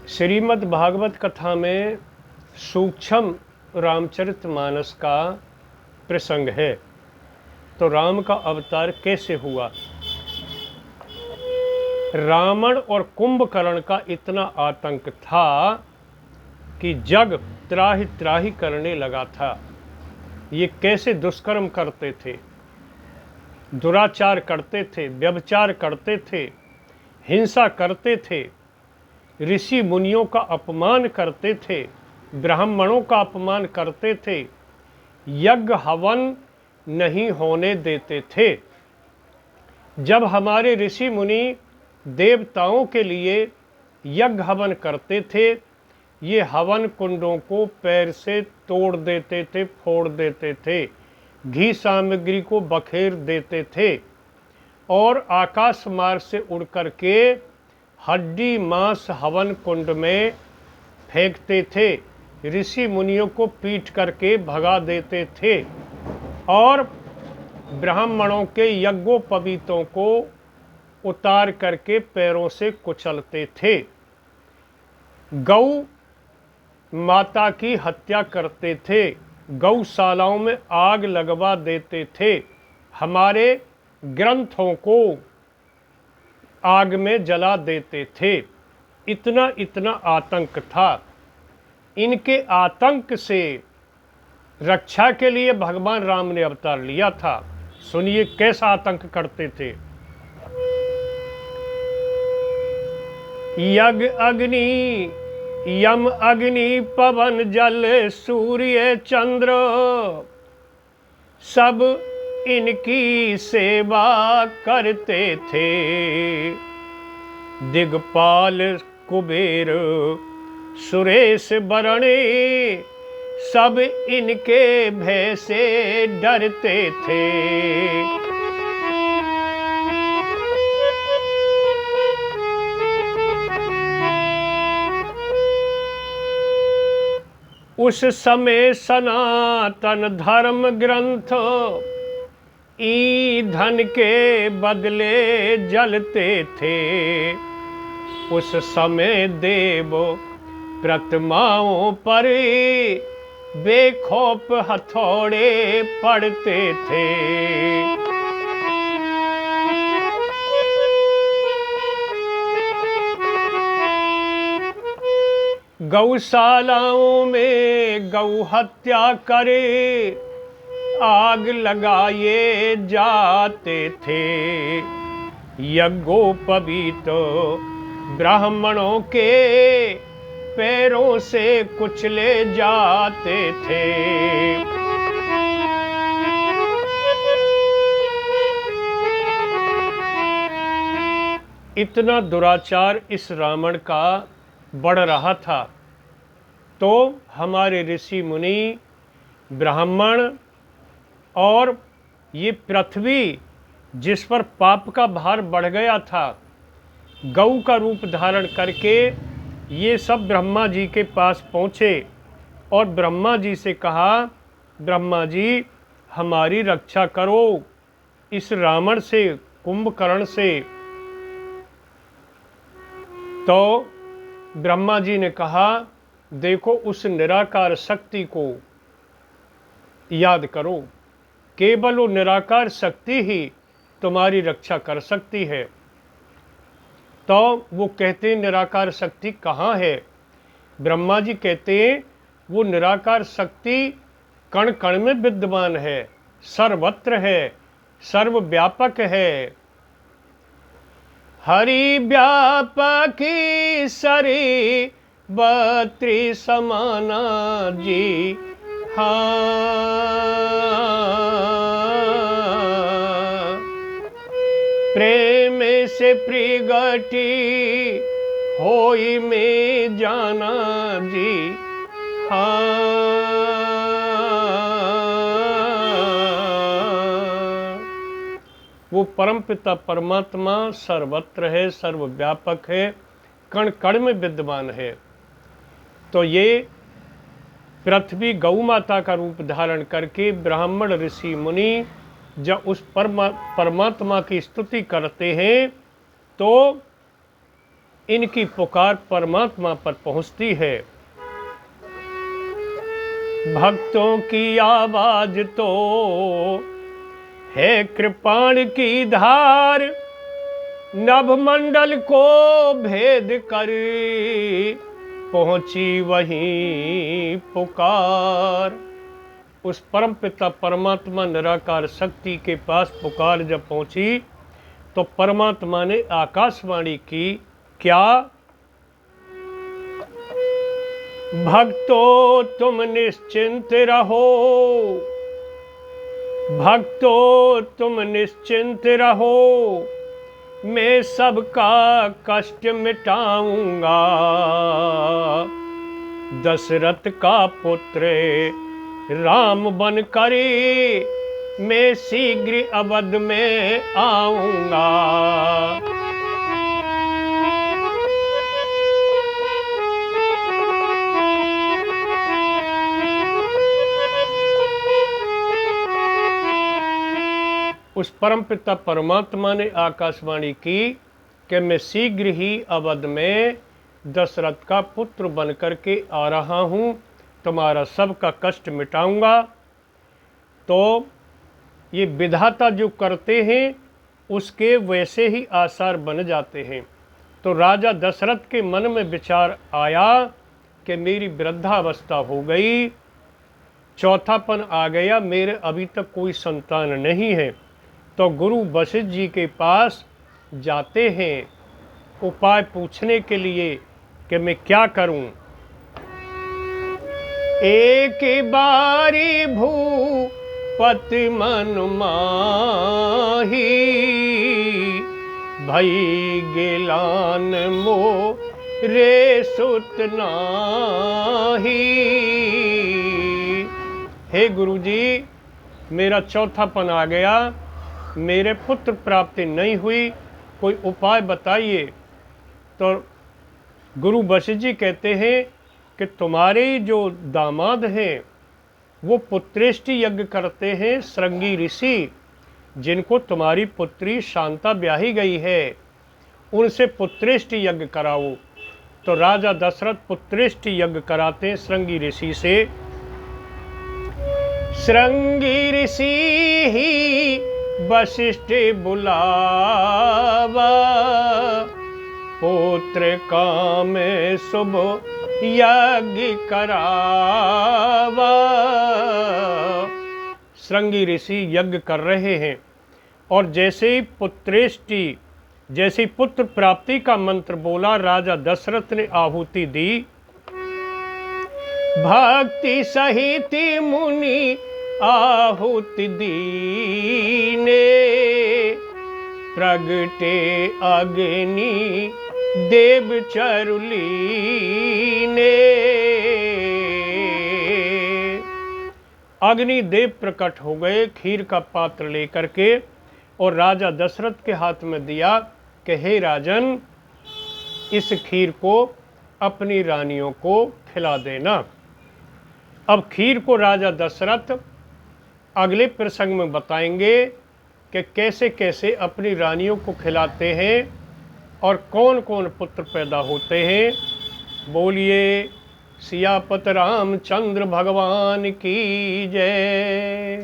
श्रीमद् भागवत कथा में सूक्ष्म रामचरितमानस का प्रसंग है। तो राम का अवतार कैसे हुआ। रावण और कुंभकर्ण का इतना आतंक था कि जग त्राहि त्राहि करने लगा था। ये कैसे दुष्कर्म करते थे, दुराचार करते थे, व्यभिचार करते थे, हिंसा करते थे, ऋषि मुनियों का अपमान करते थे, ब्राह्मणों का अपमान करते थे, यज्ञ हवन नहीं होने देते थे। जब हमारे ऋषि मुनि देवताओं के लिए यज्ञ हवन करते थे, ये हवन कुंडों को पैर से तोड़ देते थे, फोड़ देते थे, घी सामग्री को बखेर देते थे और आकाश मार्ग से उड़ करके हड्डी मांस हवन कुंड में फेंकते थे, ऋषि मुनियों को पीट करके भगा देते थे और ब्राह्मणों के यज्ञोपवीतों को उतार करके पैरों से कुचलते थे। गौ माता की हत्या करते थे, गौशालाओं में आग लगवा देते थे, हमारे ग्रंथों को आग में जला देते थे। इतना इतना आतंक था। इनके आतंक से रक्षा के लिए भगवान राम ने अवतार लिया था। सुनिए कैसा आतंक करते थे। यज्ञ अग्नि, यम अग्नि, पवन जल, सूर्य चंद्र, सब इनकी सेवा करते थे। दिगपाल कुबेर सुरेश बरणे, सब इनके भय से डरते थे। उस समय सनातन धर्म ग्रंथ ईंधन के बदले जलते थे। उस समय देव प्रतिमाओं पर बेखौफ हथौड़े पड़ते थे। गौशालाओं में गौ हत्या करे आग लगाए जाते थे। यज्ञोपवीत ब्राह्मणों के पैरों से कुचले जाते थे। इतना दुराचार इस रावण का बढ़ रहा था। तो हमारे ऋषि मुनि, ब्राह्मण और ये पृथ्वी जिस पर पाप का भार बढ़ गया था, गौ का रूप धारण करके ये सब ब्रह्मा जी के पास पहुँचे और ब्रह्मा जी से कहा, ब्रह्मा जी हमारी रक्षा करो इस रावण से, कुंभकर्ण से। तो ब्रह्मा जी ने कहा, देखो उस निराकार शक्ति को याद करो, केवल वो निराकार शक्ति ही तुम्हारी रक्षा कर सकती है। तो वो कहते हैं निराकार शक्ति कहाँ है। ब्रह्मा जी कहते हैं वो निराकार शक्ति कण कण में विद्यमान है, सर्वत्र है, सर्वव्यापक है। हरि व्यापकी सरी बत्री समाना जी, हाँ प्रेम से प्रगटी होई में जाना जी, हाँ वो परमपिता परमात्मा सर्वत्र है, सर्वव्यापक है, कण कण में विद्यमान है। तो ये पृथ्वी गौ माता का रूप धारण करके ब्राह्मण ऋषि मुनि जब उस परमात्मा की स्तुति करते हैं तो इनकी पुकार परमात्मा पर पहुंचती है। भक्तों की आवाज तो है कृपाण की धार, नभमंडल को भेद कर पहुंची वहीं पुकार। उस परम पिता परमात्मा निराकार शक्ति के पास पुकार जब पहुंची तो परमात्मा ने आकाशवाणी की, क्या? भक्तों तुम निश्चिंत रहो, भक्तों तुम निश्चिंत रहो, मैं सबका कष्ट मिटाऊंगा। दशरथ का पुत्र राम बन करे मैं शीघ्र अवध में आऊंगा। उस परमपिता परमात्मा ने आकाशवाणी की कि मैं शीघ्र ही अवध में दशरथ का पुत्र बन करके आ रहा हूँ, तुम्हारा सबका कष्ट मिटाऊंगा। तो ये विधाता जो करते हैं उसके वैसे ही आसार बन जाते हैं। तो राजा दशरथ के मन में विचार आया कि मेरी वृद्धावस्था हो गई, चौथापन आ गया, मेरे अभी तक कोई संतान नहीं है। तो गुरु वशिष्ठ जी के पास जाते हैं उपाय पूछने के लिए कि मैं क्या करूं। एक बारी भूपति मन माही, भई गिलान मोरे सुत नाही। हे गुरुजी, मेरा चौथापन आ गया, मेरे पुत्र प्राप्ति नहीं हुई, कोई उपाय बताइए। तो गुरु वशिष्ठ जी कहते हैं कि तुम्हारे जो दामाद हैं वो पुत्रेष्टि यज्ञ करते हैं, श्रृंगी ऋषि, जिनको तुम्हारी पुत्री शांता ब्याही गई है, उनसे पुत्रेष्टि यज्ञ कराओ। तो राजा दशरथ पुत्रेष्टि यज्ञ कराते हैं श्रृंगी ऋषि से। श्रृंगी ऋषि ही वशिष्ठ बुलावा, पुत्र काम शुभ यज्ञ करावा। श्रृंगी ऋषि यज्ञ कर रहे हैं और जैसे ही पुत्रेष्टि, जैसे पुत्र प्राप्ति का मंत्र बोला, राजा दशरथ ने आहुति दी। भक्ति सहित मुनि आहुति दीने, प्रगटे अग्नि देव चरुलीने। अग्निदेव प्रकट हो गए खीर का पात्र लेकर के और राजा दशरथ के हाथ में दिया कि हे राजन, इस खीर को अपनी रानियों को खिला देना। अब खीर को राजा दशरथ अगले प्रसंग में बताएंगे कि कैसे कैसे अपनी रानियों को खिलाते हैं और कौन कौन पुत्र पैदा होते हैं। बोलिए सियापत रामचंद्र भगवान की जय।